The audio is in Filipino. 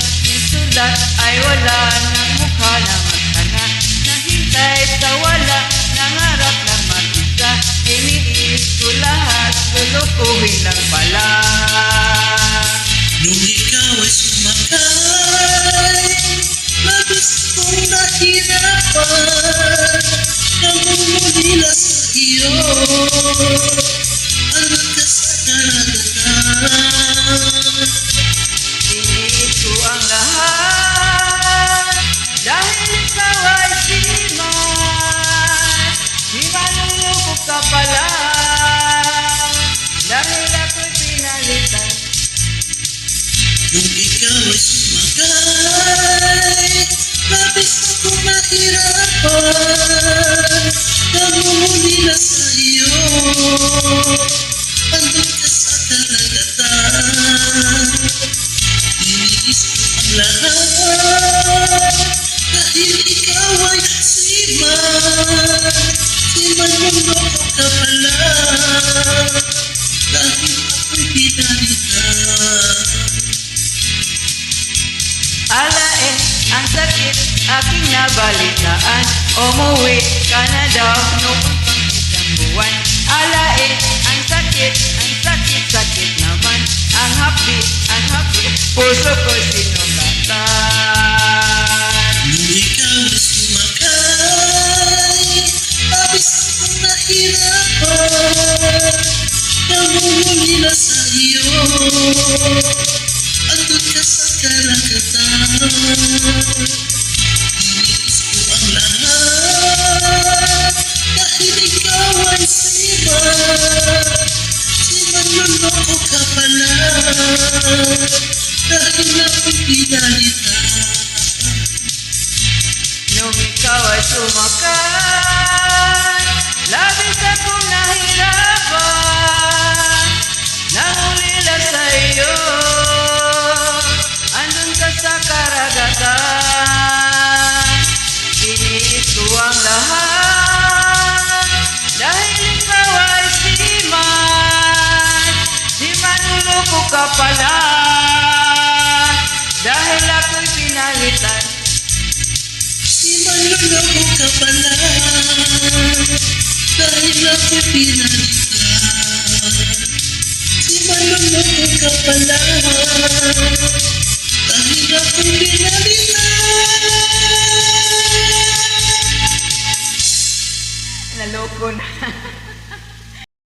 isulat ay wala ng mukha na magkana. Nahintay sa wala, nangarap na mag-isa. Iniis ko lahat, lulukuhin lang pala. Nung ikaw ay sumakay, labis kong nahirapan. Namumulila sa iyo, alot ka sa karagatan. Iniis ko ang lahat, dahil ikaw ay siman. Di manuluko ka pala, dahil ako'y pinalitan. Nung ikaw ay sumakay, labis akong nahirapan. Namumulila sa iyo, andun ka sa karagatan. Iniis ko ang lahat, dahil ikaw ay siman. Siman mong loko ka pala, dahil ako'y pinalitan. Alain, ang sakit aking nabalitaan. Umuwi ka na daw noong pang isang buwan. Alain, ang sakit naman. Ang happy, puso ko sinugatan. Nung ikaw ay sumakay, labis akong nahirapan. Namumulila sa iyo, andun ka sa karagatan. Iniis ko ang lahat, dahil ikaw ay siman. Siman manloko ka pala, dahil ako'y pinalitan. Nung ikaw ay sumakay, labis akong nahirapan. Nangulila sa iyo, andun ka sa karagatan. Iniis ko ang lahat, dahil ikaw ay siman. Di manuloko ka pala, dahil ako'y pinalitan. Siman manloko ka pala, dahil ako'y pinalitan. Siman manloko ka pala, dahil ako'y pinalitan. Naloko na.